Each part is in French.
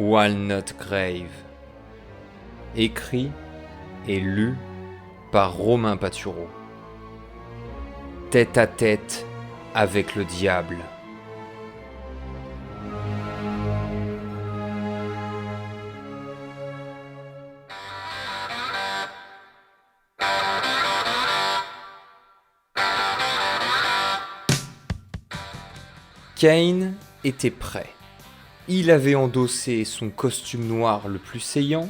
Walnut Grave. Écrit et lu par Romain Patureau. Tête à tête avec le diable. Kane était prêt. Il avait endossé son costume noir le plus saillant,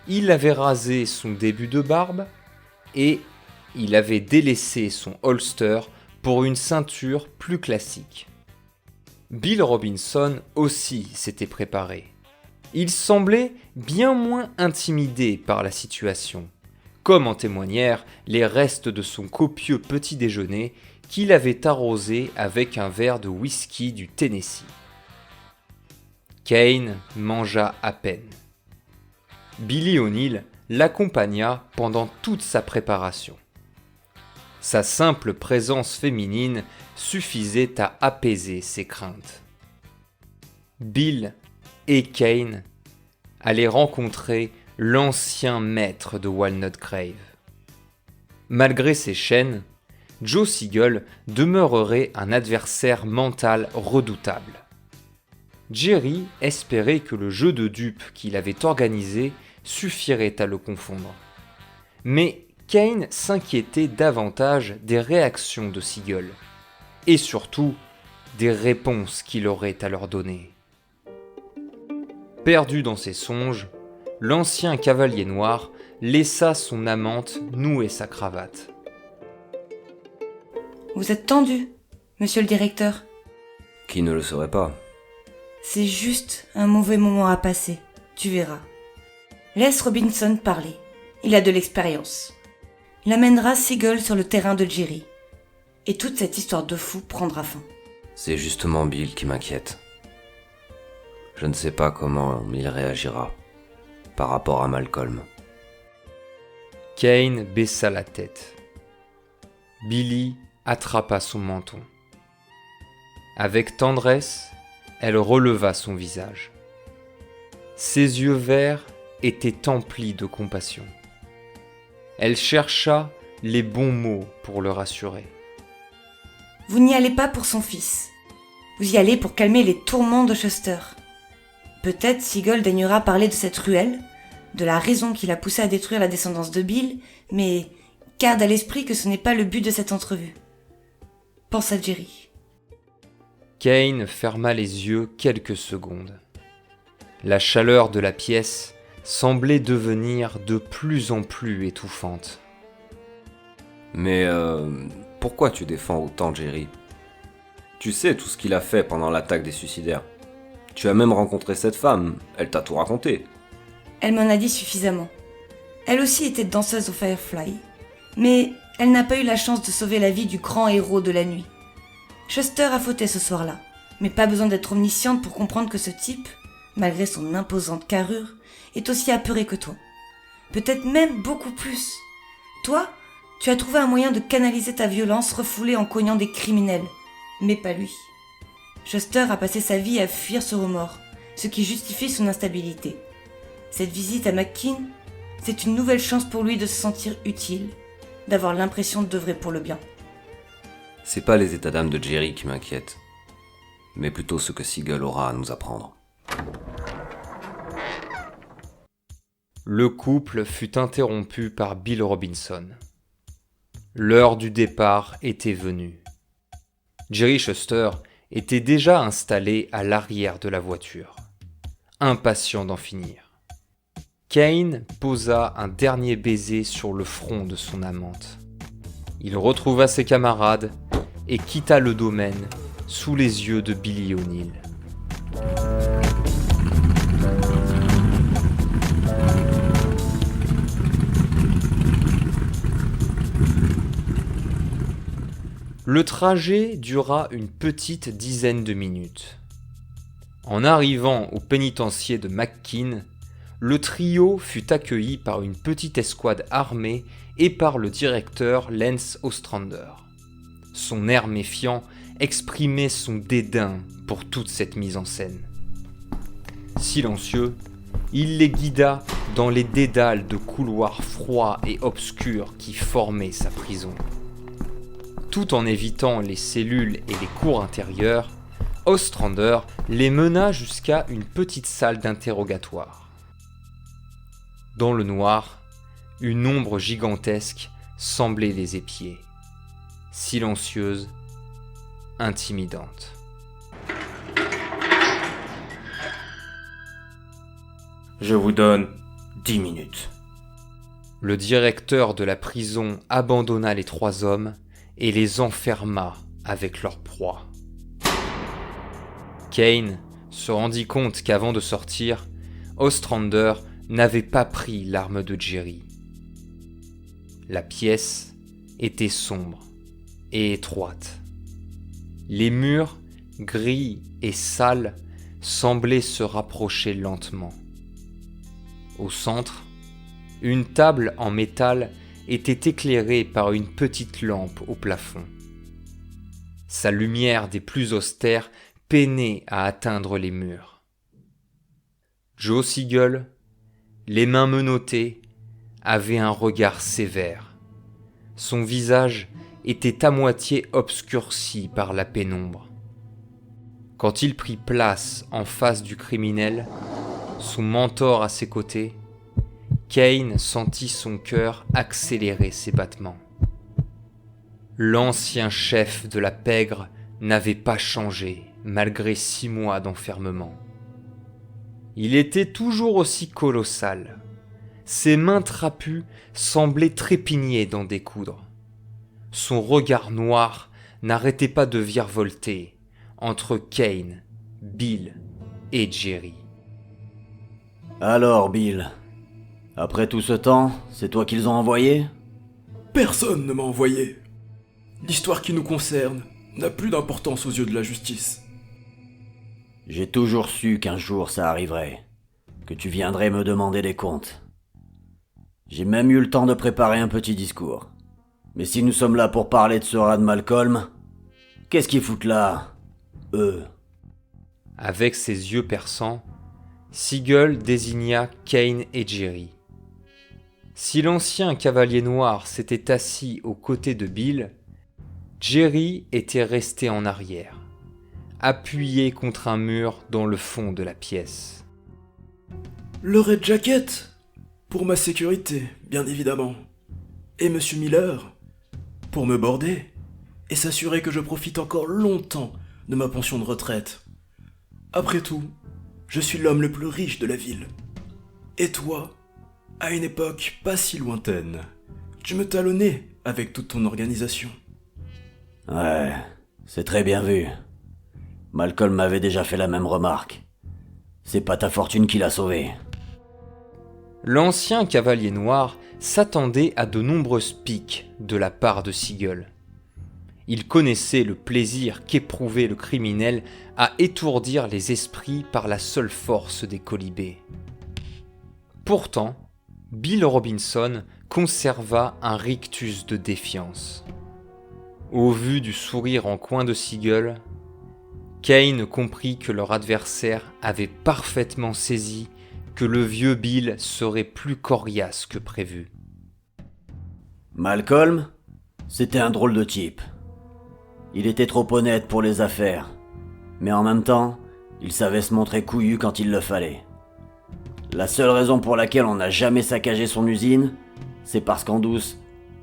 il avait rasé son début de barbe, et il avait délaissé son holster pour une ceinture plus classique. Bill Robinson aussi s'était préparé. Il semblait bien moins intimidé par la situation, comme en témoignèrent les restes de son copieux petit déjeuner qu'il avait arrosé avec un verre de whisky du Tennessee. Kane mangea à peine. Billy O'Neill l'accompagna pendant toute sa préparation. Sa simple présence féminine suffisait à apaiser ses craintes. Bill et Kane allaient rencontrer l'ancien maître de Walnut Grave. Malgré ses chaînes, Joe Sigel demeurerait un adversaire mental redoutable. Jerry espérait que le jeu de dupes qu'il avait organisé suffirait à le confondre. Mais Kane s'inquiétait davantage des réactions de Sigel, et surtout des réponses qu'il aurait à leur donner. Perdu dans ses songes, l'ancien cavalier noir laissa son amante nouer sa cravate. « Vous êtes tendu, monsieur le directeur. » Qui ne le serait pas ? C'est juste un mauvais moment à passer, tu verras. Laisse Robinson parler, il a de l'expérience. Il amènera Sigel sur le terrain de Jerry. Et toute cette histoire de fou prendra fin. C'est justement Bill qui m'inquiète. Je ne sais pas comment il réagira par rapport à Malcolm. Kane baissa la tête. Billy attrapa son menton. Avec tendresse, elle releva son visage. Ses yeux verts étaient emplis de compassion. Elle chercha les bons mots pour le rassurer. Vous n'y allez pas pour son fils. Vous y allez pour calmer les tourments de Chester. Peut-être Sigel daignera parler de cette ruelle, de la raison qui l'a poussé à détruire la descendance de Bill, mais garde à l'esprit que ce n'est pas le but de cette entrevue. Pense à Jerry. Kane ferma les yeux quelques secondes. La chaleur de la pièce semblait devenir de plus en plus étouffante. Mais pourquoi tu défends autant Jerry ? Tu sais tout ce qu'il a fait pendant l'attaque des suicidaires. Tu as même rencontré cette femme, elle t'a tout raconté. Elle m'en a dit suffisamment. Elle aussi était danseuse au Firefly, mais elle n'a pas eu la chance de sauver la vie du grand héros de la nuit. Chester a fauté ce soir-là, mais pas besoin d'être omnisciente pour comprendre que ce type, malgré son imposante carrure, est aussi apeuré que toi. Peut-être même beaucoup plus. Toi, tu as trouvé un moyen de canaliser ta violence refoulée en cognant des criminels, mais pas lui. Chester a passé sa vie à fuir ce remords, ce qui justifie son instabilité. Cette visite à McKean, c'est une nouvelle chance pour lui de se sentir utile, d'avoir l'impression d'œuvrer pour le bien. C'est pas les états d'âme de Jerry qui m'inquiètent, mais plutôt ce que Sigel aura à nous apprendre. Le couple fut interrompu par Bill Robinson. L'heure du départ était venue. Jerry Chester était déjà installé à l'arrière de la voiture, impatient d'en finir. Kane posa un dernier baiser sur le front de son amante. Il retrouva ses camarades et quitta le domaine sous les yeux de Billy O'Neill. Le trajet dura une petite dizaine de minutes. En arrivant au pénitencier de McKean, le trio fut accueilli par une petite escouade armée et par le directeur Lance Ostrander. Son air méfiant exprimait son dédain pour toute cette mise en scène. Silencieux, il les guida dans les dédales de couloirs froids et obscurs qui formaient sa prison. Tout en évitant les cellules et les cours intérieures, Ostrander les mena jusqu'à une petite salle d'interrogatoire. Dans le noir, une ombre gigantesque semblait les épier, silencieuse, intimidante. Je vous donne 10 minutes. Le directeur de la prison abandonna les 3 hommes et les enferma avec leur proie. Kane se rendit compte qu'avant de sortir, Ostrander n'avait pas pris l'arme de Jerry. La pièce était sombre et étroite. Les murs, gris et sales, semblaient se rapprocher lentement. Au centre, une table en métal était éclairée par une petite lampe au plafond. Sa lumière des plus austères peinait à atteindre les murs. Joe Siegel, les mains menottées, avait un regard sévère. Son visage était à moitié obscurci par la pénombre. Quand il prit place en face du criminel, son mentor à ses côtés, Kane sentit son cœur accélérer ses battements. L'ancien chef de la pègre n'avait pas changé malgré 6 mois d'enfermement. Il était toujours aussi colossal. Ses mains trapues semblaient trépigner d'en découdre. Son regard noir n'arrêtait pas de virevolter entre Kane, Bill et Jerry. Alors, Bill, après tout ce temps, c'est toi qu'ils ont envoyé ? Personne ne m'a envoyé. L'histoire qui nous concerne n'a plus d'importance aux yeux de la justice. J'ai toujours su qu'un jour ça arriverait, que tu viendrais me demander des comptes. J'ai même eu le temps de préparer un petit discours. Mais si nous sommes là pour parler de ce rat de Malcolm, qu'est-ce qu'ils foutent là, eux ? Avec ses yeux perçants, Siegel désigna Kane et Jerry. Si l'ancien cavalier noir s'était assis aux côtés de Bill, Jerry était resté en arrière, appuyé contre un mur dans le fond de la pièce. Le Red Jacket, pour ma sécurité, bien évidemment. Et Monsieur Miller, pour me border et s'assurer que je profite encore longtemps de ma pension de retraite. Après tout, je suis l'homme le plus riche de la ville. Et toi, à une époque pas si lointaine, tu me talonnais avec toute ton organisation. Ouais, c'est très bien vu. Malcolm m'avait déjà fait la même remarque. C'est pas ta fortune qui l'a sauvé. L'ancien cavalier noir s'attendait à de nombreuses piques de la part de Siegel. Il connaissait le plaisir qu'éprouvait le criminel à étourdir les esprits par la seule force des colibés. Pourtant, Bill Robinson conserva un rictus de défiance. Au vu du sourire en coin de Siegel, Kane comprit que leur adversaire avait parfaitement saisi que le vieux Bill serait plus coriace que prévu. Malcolm, c'était un drôle de type. Il était trop honnête pour les affaires, mais en même temps, il savait se montrer couillu quand il le fallait. La seule raison pour laquelle on n'a jamais saccagé son usine, c'est parce qu'en douce,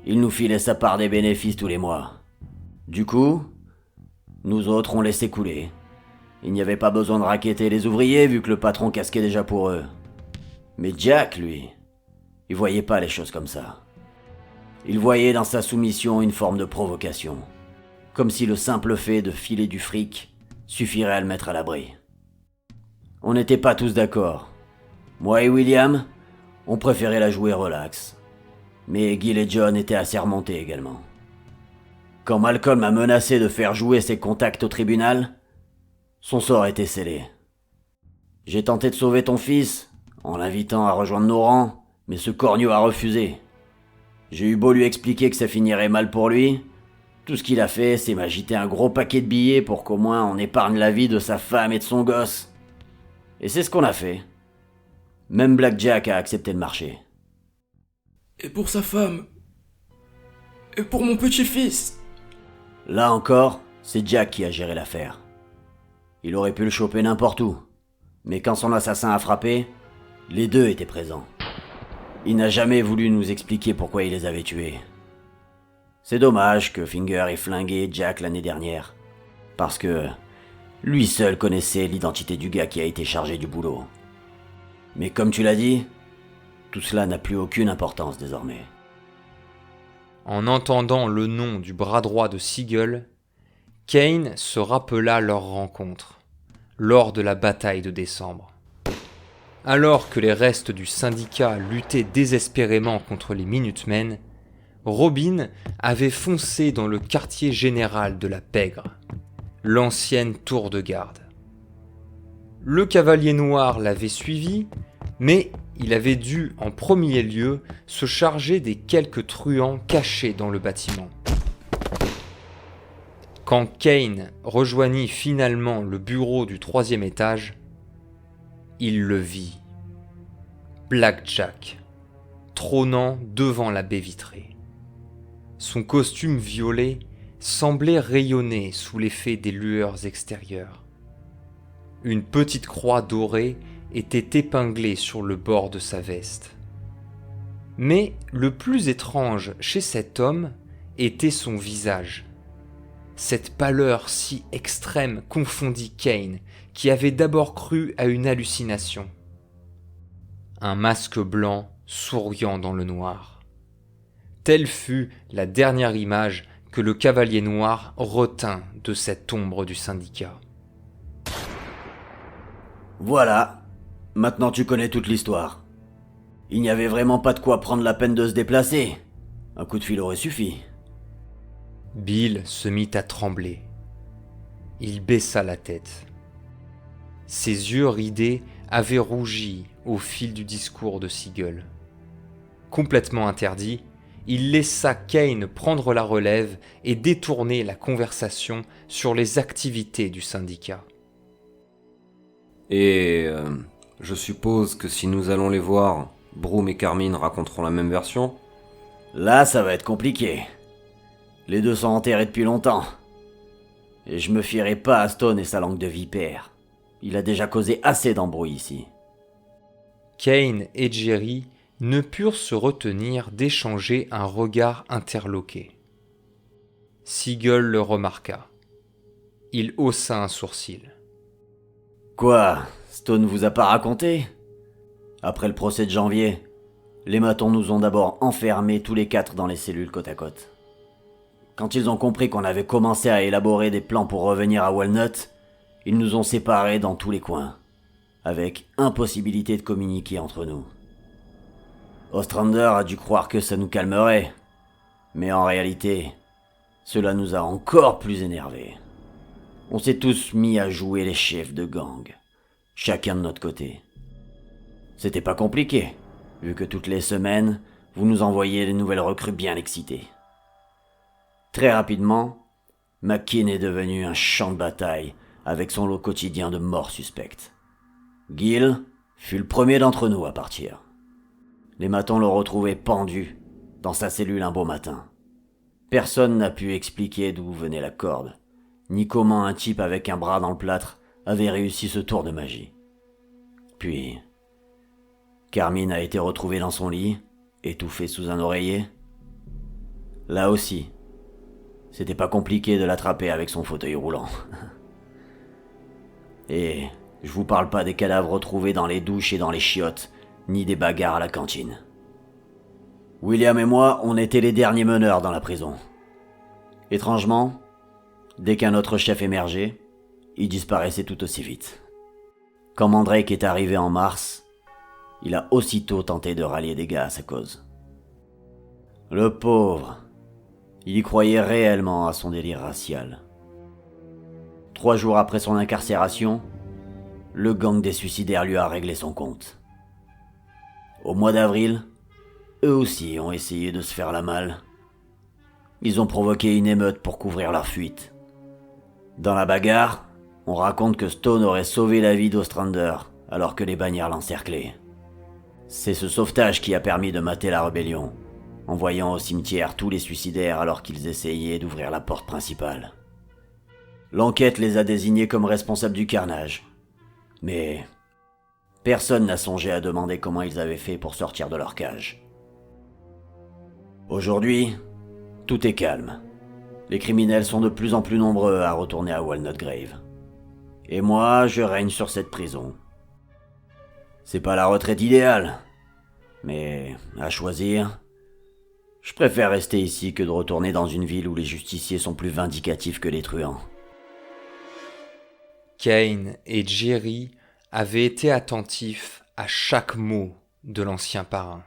il nous filait sa part des bénéfices tous les mois. Du coup, nous autres on laissé couler. Il n'y avait pas besoin de racketter les ouvriers vu que le patron casquait déjà pour eux. Mais Jack, lui, il voyait pas les choses comme ça. Il voyait dans sa soumission une forme de provocation. Comme si le simple fait de filer du fric suffirait à le mettre à l'abri. On n'était pas tous d'accord. Moi et William, on préférait la jouer relax. Mais Gil et John étaient assez remontés également. Quand Malcolm a menacé de faire jouer ses contacts au tribunal, son sort était scellé. J'ai tenté de sauver ton fils, en l'invitant à rejoindre nos rangs, mais ce corneau a refusé. J'ai eu beau lui expliquer que ça finirait mal pour lui, tout ce qu'il a fait, c'est m'agiter un gros paquet de billets pour qu'au moins on épargne la vie de sa femme et de son gosse. Et c'est ce qu'on a fait. Même Blackjack a accepté le marché. Et pour sa femme. Et pour mon petit-fils. Là encore, c'est Jack qui a géré l'affaire. Il aurait pu le choper n'importe où. Mais quand son assassin a frappé, les deux étaient présents. Il n'a jamais voulu nous expliquer pourquoi il les avait tués. C'est dommage que Finger ait flingué Jack l'année dernière. Parce que lui seul connaissait l'identité du gars qui a été chargé du boulot. Mais comme tu l'as dit, tout cela n'a plus aucune importance désormais. En entendant le nom du bras droit de Siegel, Kane se rappela leur rencontre, lors de la bataille de décembre. Alors que les restes du syndicat luttaient désespérément contre les Minutemen, Robin avait foncé dans le quartier général de la Pègre, l'ancienne tour de garde. Le Cavalier Noir l'avait suivi, mais il avait dû en premier lieu se charger des quelques truands cachés dans le bâtiment. Quand Kane rejoignit finalement le bureau du 3e étage, il le vit. Blackjack, trônant devant la baie vitrée. Son costume violet semblait rayonner sous l'effet des lueurs extérieures. Une petite croix dorée était épinglée sur le bord de sa veste. Mais le plus étrange chez cet homme était son visage. Cette pâleur si extrême confondit Kane, qui avait d'abord cru à une hallucination. Un masque blanc souriant dans le noir. Telle fut la dernière image que le Cavalier Noir retint de cette ombre du syndicat. Voilà, maintenant tu connais toute l'histoire. Il n'y avait vraiment pas de quoi prendre la peine de se déplacer. Un coup de fil aurait suffi. Bill se mit à trembler. Il baissa la tête. Ses yeux ridés avaient rougi au fil du discours de Siegel. Complètement interdit, il laissa Kane prendre la relève et détourner la conversation sur les activités du syndicat. Et je suppose que si nous allons les voir, Broom et Carmine raconteront la même version? Là, ça va être compliqué. Les deux sont enterrés depuis longtemps. Et je me fierai pas à Stone et sa langue de vipère. Il a déjà causé assez d'embrouilles ici. Kane et Jerry ne purent se retenir d'échanger un regard interloqué. Siegel le remarqua. Il haussa un sourcil. Quoi? Stone vous a pas raconté? Après le procès de janvier, les matons nous ont d'abord enfermés tous les 4 dans les cellules côte à côte. Quand ils ont compris qu'on avait commencé à élaborer des plans pour revenir à Walnut, ils nous ont séparés dans tous les coins, avec impossibilité de communiquer entre nous. Ostrander a dû croire que ça nous calmerait, mais en réalité, cela nous a encore plus énervés. On s'est tous mis à jouer les chefs de gang, chacun de notre côté. C'était pas compliqué, vu que toutes les semaines, vous nous envoyiez des nouvelles recrues bien excitées. Très rapidement, McKean est devenu un champ de bataille avec son lot quotidien de morts suspectes. Gill fut le premier d'entre nous à partir. Les matons l'ont retrouvé pendu dans sa cellule un beau matin. Personne n'a pu expliquer d'où venait la corde, ni comment un type avec un bras dans le plâtre avait réussi ce tour de magie. Puis, Carmine a été retrouvée dans son lit, étouffée sous un oreiller. Là aussi, c'était pas compliqué de l'attraper avec son fauteuil roulant. Et je vous parle pas des cadavres retrouvés dans les douches et dans les chiottes, ni des bagarres à la cantine. William et moi, on était les derniers meneurs dans la prison. Étrangement, dès qu'un autre chef émergeait, il disparaissait tout aussi vite. Quand Mandrake est arrivé en mars, il a aussitôt tenté de rallier des gars à sa cause. Le pauvre, il y croyait réellement à son délire racial. 3 jours après son incarcération, le gang des suicidaires lui a réglé son compte. Au mois d'avril, eux aussi ont essayé de se faire la malle. Ils ont provoqué une émeute pour couvrir leur fuite. Dans la bagarre, on raconte que Stone aurait sauvé la vie d'Ostrander alors que les bannières l'encerclaient. C'est ce sauvetage qui a permis de mater la rébellion, envoyant au cimetière tous les suicidaires alors qu'ils essayaient d'ouvrir la porte principale. L'enquête les a désignés comme responsables du carnage, mais personne n'a songé à demander comment ils avaient fait pour sortir de leur cage. Aujourd'hui, tout est calme. Les criminels sont de plus en plus nombreux à retourner à Walnut Grave. Et moi, je règne sur cette prison. C'est pas la retraite idéale, mais à choisir, je préfère rester ici que de retourner dans une ville où les justiciers sont plus vindicatifs que les truands. Kane et Jerry avaient été attentifs à chaque mot de l'ancien parrain.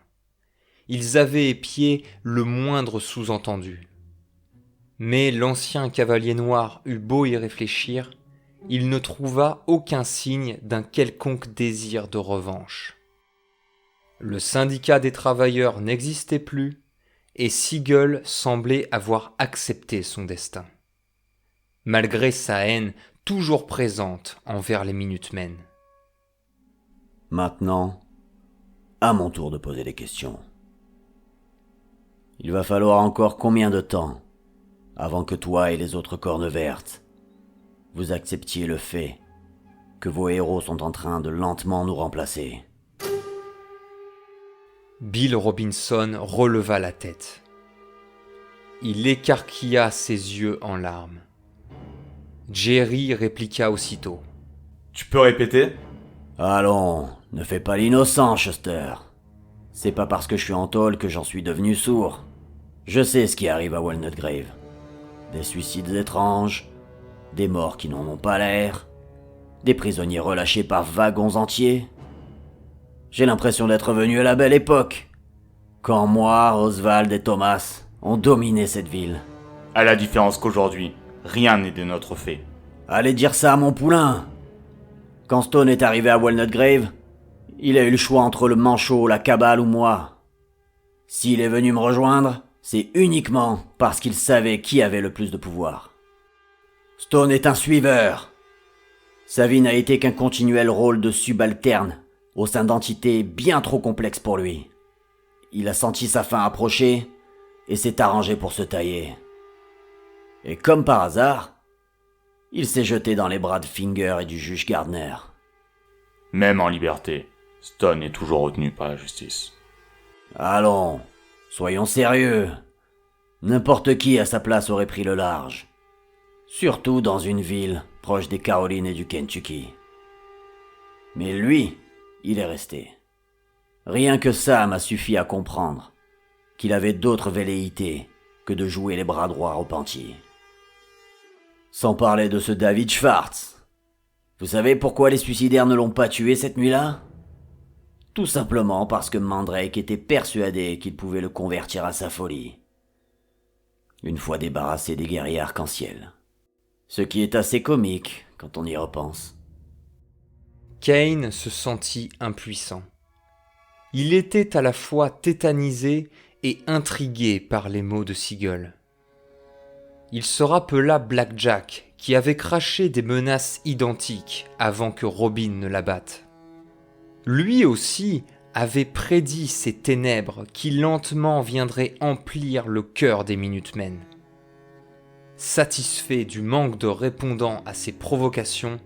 Ils avaient épié le moindre sous-entendu. Mais l'ancien cavalier noir eut beau y réfléchir, il ne trouva aucun signe d'un quelconque désir de revanche. Le syndicat des travailleurs n'existait plus, et Siegel semblait avoir accepté son destin. Malgré sa haine toujours présente envers les Minutemen. Maintenant, à mon tour de poser des questions. Il va falloir encore combien de temps avant que toi et les autres cornes vertes vous acceptiez le fait que vos héros sont en train de lentement nous remplacer? Bill Robinson releva la tête. Il écarquilla ses yeux en larmes. Jerry répliqua aussitôt. Tu peux répéter ? Allons, ne fais pas l'innocent, Shuster. C'est pas parce que je suis en tôle que j'en suis devenu sourd. Je sais ce qui arrive à Walnut Grave. Des suicides étranges, des morts qui n'en ont pas l'air, des prisonniers relâchés par wagons entiers. J'ai l'impression d'être venu à la belle époque, quand moi, Oswald et Thomas ont dominé cette ville. À la différence qu'aujourd'hui, rien n'est de notre fait. Allez dire ça à mon poulain. Quand Stone est arrivé à Walnut Grave, il a eu le choix entre le manchot, la cabale ou moi. S'il est venu me rejoindre, c'est uniquement parce qu'il savait qui avait le plus de pouvoir. Stone est un suiveur. Sa vie n'a été qu'un continuel rôle de subalterne au sein d'entités bien trop complexes pour lui. Il a senti sa fin approcher et s'est arrangé pour se tailler. Et comme par hasard, il s'est jeté dans les bras de Finger et du juge Gardner. Même en liberté, Stone est toujours retenu par la justice. Allons, soyons sérieux. N'importe qui à sa place aurait pris le large. Surtout dans une ville proche des Carolines et du Kentucky. Mais lui, il est resté. Rien que ça m'a suffi à comprendre qu'il avait d'autres velléités que de jouer les bras droits repentis. Sans parler de ce David Schwartz. Vous savez pourquoi les suicidaires ne l'ont pas tué cette nuit-là ? Tout simplement parce que Mandrake était persuadé qu'il pouvait le convertir à sa folie. Une fois débarrassé des guerriers arc-en-ciel. Ce qui est assez comique quand on y repense. Kane se sentit impuissant. Il était à la fois tétanisé et intrigué par les mots de Siegel. Il se rappela Black Jack, qui avait craché des menaces identiques avant que Robin ne l'abatte. Lui aussi avait prédit ces ténèbres qui lentement viendraient emplir le cœur des Minutemen. Satisfait du manque de répondants à ses provocations,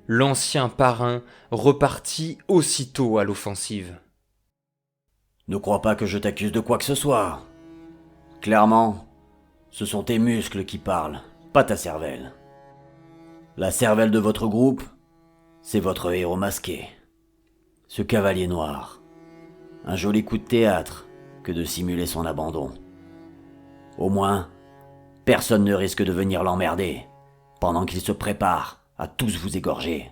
l'ancien parrain repartit aussitôt à l'offensive. Ne crois pas que je t'accuse de quoi que ce soit. Clairement, ce sont tes muscles qui parlent, pas ta cervelle. La cervelle de votre groupe, c'est votre héros masqué. Ce cavalier noir. Un joli coup de théâtre que de simuler son abandon. Au moins, personne ne risque de venir l'emmerder pendant qu'il se prépare à tous vous égorger.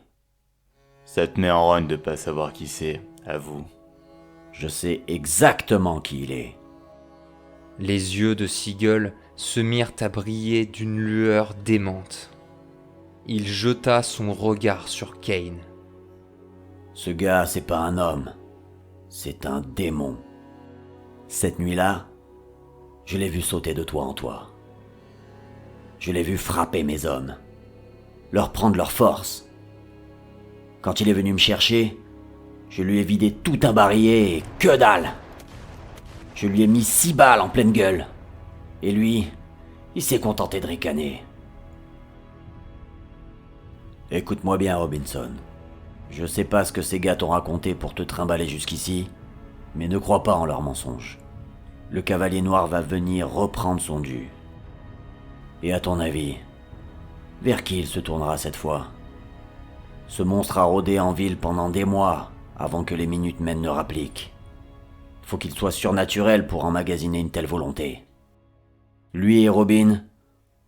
Ça te met en rogne de pas savoir qui c'est, avoue. Je sais exactement qui il est. Les yeux de Siegel se mirent à briller d'une lueur démente. Il jeta son regard sur Kane. Ce gars, c'est pas un homme. C'est un démon. Cette nuit-là, je l'ai vu sauter de toit en toit. Je l'ai vu frapper mes hommes, leur prendre leur force. Quand il est venu me chercher, je lui ai vidé tout un barillet et que dalle! Je lui ai mis 6 balles en pleine gueule. Et lui, il s'est contenté de ricaner. Écoute-moi bien, Robinson. Je sais pas ce que ces gars t'ont raconté pour te trimballer jusqu'ici, mais ne crois pas en leurs mensonges. Le Cavalier Noir va venir reprendre son dû. Et à ton avis, vers qui il se tournera cette fois? Ce monstre a rôdé en ville pendant des mois avant que les Minutemen ne rappliquent. Faut qu'il soit surnaturel pour emmagasiner une telle volonté. Lui et Robin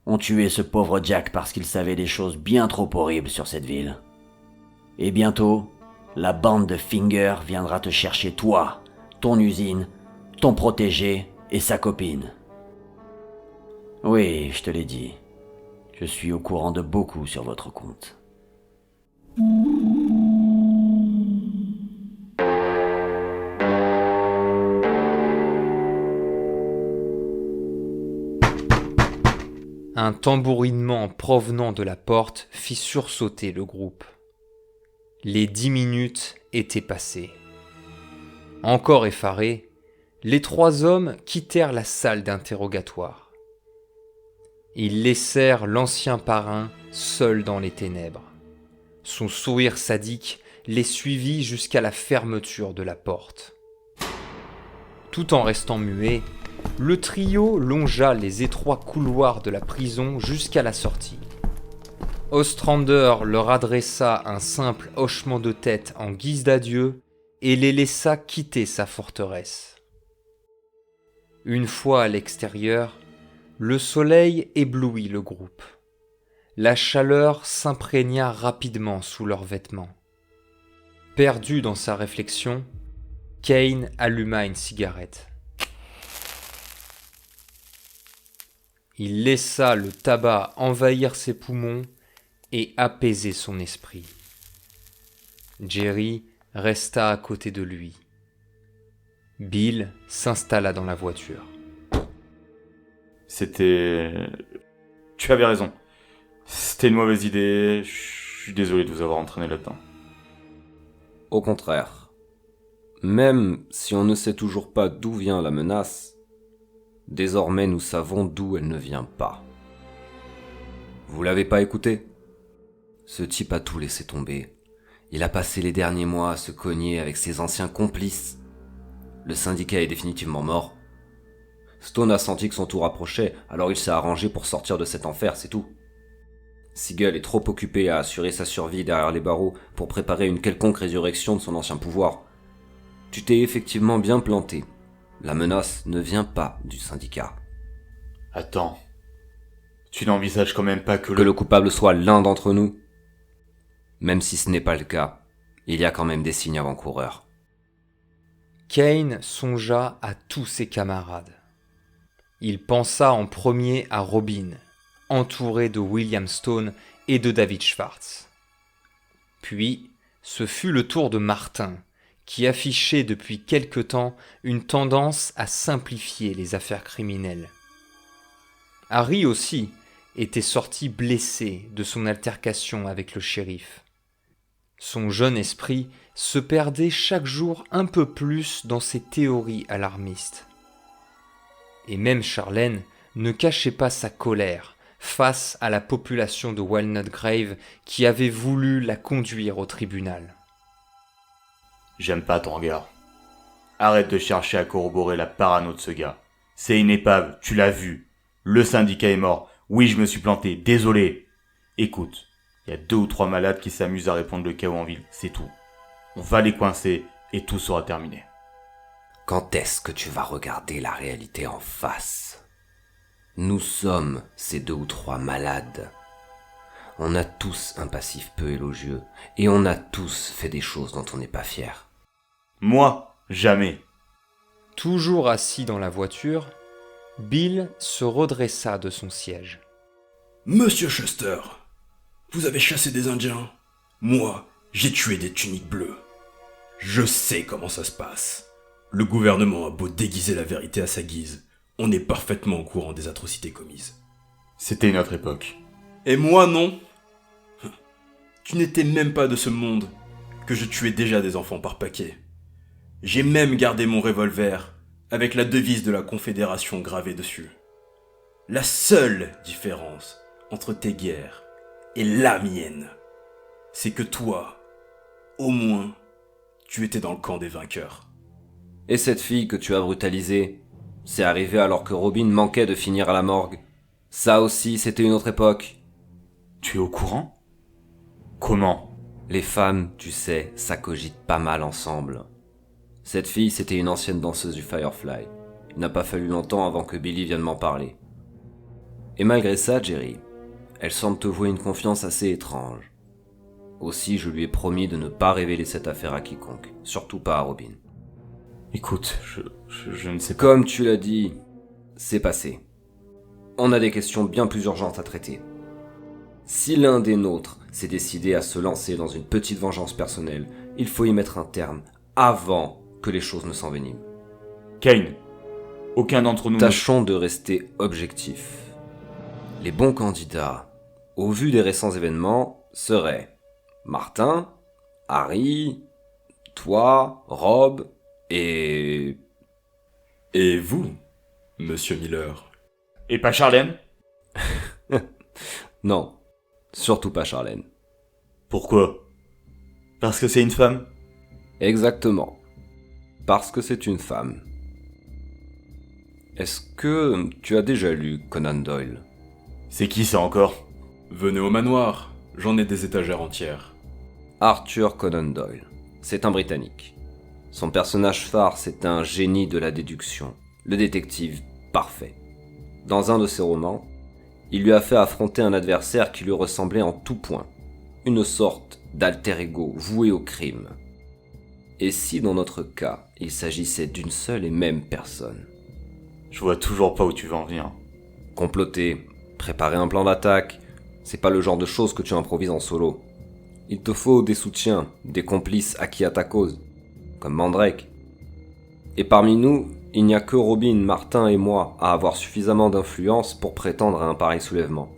ont tué ce pauvre Jack parce qu'ils savaient des choses bien trop horribles sur cette ville. Et bientôt, la bande de Finger viendra te chercher toi, ton usine, ton protégé et sa copine. Oui, je te l'ai dit. Je suis au courant de beaucoup sur votre compte. Un tambourinement provenant de la porte fit sursauter le groupe. Les 10 minutes étaient passées. Encore effarés, les 3 hommes quittèrent la salle d'interrogatoire. Ils laissèrent l'ancien parrain seul dans les ténèbres. Son sourire sadique les suivit jusqu'à la fermeture de la porte. Tout en restant muet, le trio longea les étroits couloirs de la prison jusqu'à la sortie. Ostrander leur adressa un simple hochement de tête en guise d'adieu et les laissa quitter sa forteresse. Une fois à l'extérieur, le soleil éblouit le groupe. La chaleur s'imprégna rapidement sous leurs vêtements. Perdu dans sa réflexion, Kane alluma une cigarette. Il laissa le tabac envahir ses poumons et apaiser son esprit. Jerry resta à côté de lui. Bill s'installa dans la voiture. Tu avais raison. C'était une mauvaise idée. Je suis désolé de vous avoir entraîné là-dedans. Au contraire. Même si on ne sait toujours pas d'où vient la menace, désormais nous savons d'où elle ne vient pas. Vous l'avez pas écouté? Ce type a tout laissé tomber. Il a passé les derniers mois à se cogner avec ses anciens complices. Le syndicat est définitivement mort. Stone a senti que son tour approchait, alors il s'est arrangé pour sortir de cet enfer, c'est tout. Siegel est trop occupé à assurer sa survie derrière les barreaux pour préparer une quelconque résurrection de son ancien pouvoir. Tu t'es effectivement bien planté. La menace ne vient pas du syndicat. Attends. Tu n'envisages quand même pas que le coupable soit l'un d'entre nous? Même si ce n'est pas le cas, il y a quand même des signes avant-coureurs. Kane songea à tous ses camarades. Il pensa en premier à Robin, entouré de William Stone et de David Schwartz. Puis, ce fut le tour de Martin, qui affichait depuis quelque temps une tendance à simplifier les affaires criminelles. Harry aussi était sorti blessé de son altercation avec le shérif. Son jeune esprit se perdait chaque jour un peu plus dans ses théories alarmistes. Et même Charlène ne cachait pas sa colère face à la population de Walnut Grave qui avait voulu la conduire au tribunal. J'aime pas ton regard. Arrête de chercher à corroborer la parano de ce gars. C'est une épave, tu l'as vu. Le syndicat est mort. Oui, je me suis planté, désolé. Écoute, il y a 2 ou 3 malades qui s'amusent à répandre le chaos en ville, c'est tout. On va les coincer et tout sera terminé. Quand est-ce que tu vas regarder la réalité en face? Nous sommes ces 2 ou 3 malades. On a tous un passif peu élogieux et on a tous fait des choses dont on n'est pas fier. Moi, jamais. Toujours assis dans la voiture, Bill se redressa de son siège. Monsieur Chester, vous avez chassé des Indiens. Moi, j'ai tué des tuniques bleues. Je sais comment ça se passe. Le gouvernement a beau déguiser la vérité à sa guise, on est parfaitement au courant des atrocités commises. C'était une autre époque. Et moi non. Tu n'étais même pas de ce monde, que je tuais déjà des enfants par paquet. J'ai même gardé mon revolver avec la devise de la Confédération gravée dessus. La seule différence entre tes guerres et la mienne, c'est que toi, au moins, tu étais dans le camp des vainqueurs. Et cette fille que tu as brutalisée, c'est arrivé alors que Robin manquait de finir à la morgue. Ça aussi, c'était une autre époque. Tu es au courant? Comment? Les femmes, tu sais, ça cogite pas mal ensemble. Cette fille, c'était une ancienne danseuse du Firefly. Il n'a pas fallu longtemps avant que Billy vienne m'en parler. Et malgré ça, Jerry, elle semble te vouer une confiance assez étrange. Aussi, je lui ai promis de ne pas révéler cette affaire à quiconque, surtout pas à Robin. Écoute, je ne sais pas. Comme tu l'as dit, c'est passé. On a des questions bien plus urgentes à traiter. Si l'un des nôtres s'est décidé à se lancer dans une petite vengeance personnelle, il faut y mettre un terme avant que les choses ne s'enveniment. Kane, aucun d'entre nous... Tâchons de rester objectifs. Les bons candidats, au vu des récents événements, seraient Martin, Harry, toi, Rob et... Et vous, Monsieur Miller? Et pas Charlène? Non, surtout pas Charlène. Pourquoi? Parce que c'est une femme? Exactement. Parce que c'est une femme. Est-ce que tu as déjà lu Conan Doyle? C'est qui ça encore? Venez au manoir, j'en ai des étagères entières. Arthur Conan Doyle. C'est un Britannique. Son personnage phare, c'est un génie de la déduction, le détective parfait. Dans un de ses romans, il lui a fait affronter un adversaire qui lui ressemblait en tout point, une sorte d'alter ego voué au crime. Et si dans notre cas, il s'agissait d'une seule et même personne? Je vois toujours pas où tu veux en venir. Comploter, préparer un plan d'attaque, c'est pas le genre de choses que tu improvises en solo. Il te faut des soutiens, des complices acquis à ta cause, comme Mandrake. Et parmi nous, il n'y a que Robin, Martin et moi à avoir suffisamment d'influence pour prétendre à un pareil soulèvement.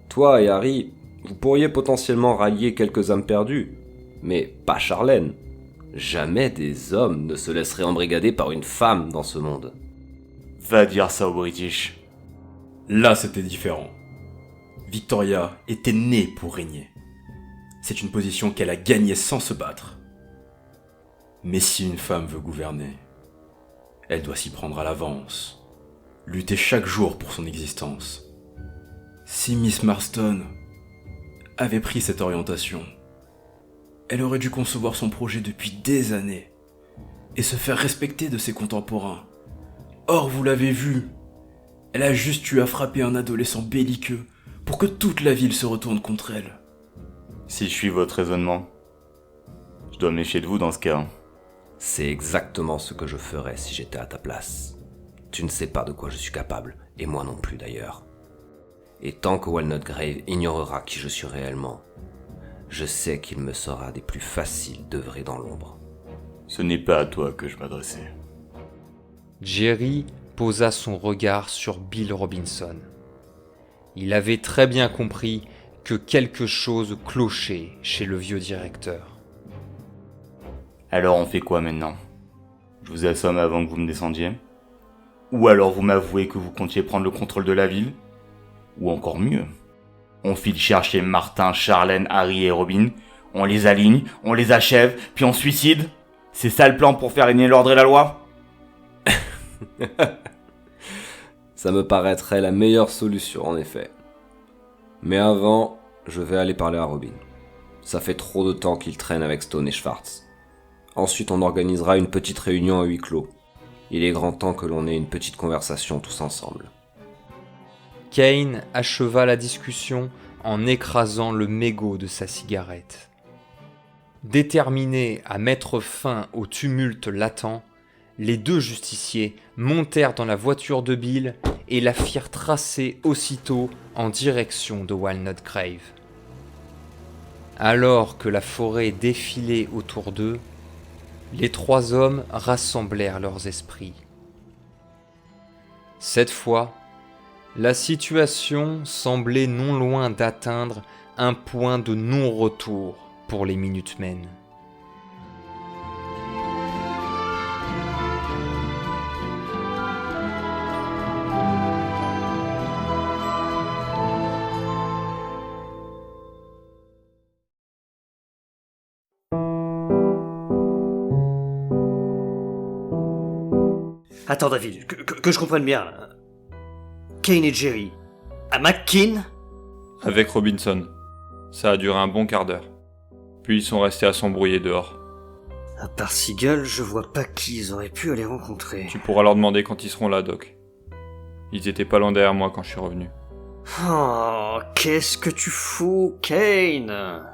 Toi et Harry, vous pourriez potentiellement rallier quelques âmes perdues, mais pas Charlène. Jamais des hommes ne se laisseraient embrigader par une femme dans ce monde. Va dire ça aux British. Là, c'était différent. Victoria était née pour régner. C'est une position qu'elle a gagnée sans se battre. Mais si une femme veut gouverner, elle doit s'y prendre à l'avance, lutter chaque jour pour son existence. Si Miss Marston avait pris cette orientation, elle aurait dû concevoir son projet depuis des années et se faire respecter de ses contemporains. Or, vous l'avez vu, elle a juste eu à frapper un adolescent belliqueux pour que toute la ville se retourne contre elle. Si je suis votre raisonnement, je dois me méfier de vous dans ce cas. C'est exactement ce que je ferais si j'étais à ta place. Tu ne sais pas de quoi je suis capable, et moi non plus d'ailleurs. Et tant que Walnut Grave ignorera qui je suis réellement, je sais qu'il me sera des plus faciles d'œuvrer dans l'ombre. Ce n'est pas à toi que je m'adressais. Jerry posa son regard sur Bill Robinson. Il avait très bien compris que quelque chose clochait chez le vieux directeur. Alors on fait quoi maintenant? Je vous assomme avant que vous me descendiez? Ou alors vous m'avouez que vous comptiez prendre le contrôle de la ville? Ou encore mieux, on file chercher Martin, Charlène, Harry et Robin, on les aligne, on les achève, puis on se suicide? C'est ça le plan pour faire régner l'ordre et la loi? Ça me paraîtrait la meilleure solution en effet. Mais avant, je vais aller parler à Robin. Ça fait trop de temps qu'il traîne avec Stone et Schwartz. Ensuite, on organisera une petite réunion à huis clos. Il est grand temps que l'on ait une petite conversation tous ensemble. Kane acheva la discussion en écrasant le mégot de sa cigarette. Déterminés à mettre fin au tumulte latent, les deux justiciers montèrent dans la voiture de Bill et la firent tracer aussitôt en direction de Walnut Grave. Alors que la forêt défilait autour d'eux, les trois hommes rassemblèrent leurs esprits. Cette fois, la situation semblait non loin d'atteindre un point de non-retour pour les Minutemen. Attends David, que je comprenne bien. Kane et Jerry, à McKean? Avec Robinson. Ça a duré un bon quart d'heure. Puis ils sont restés à s'embrouiller dehors. À part Seagull, je vois pas qui ils auraient pu aller rencontrer. Tu pourras leur demander quand ils seront là, Doc. Ils étaient pas loin derrière moi quand je suis revenu. Oh, qu'est-ce que tu fous, Kane?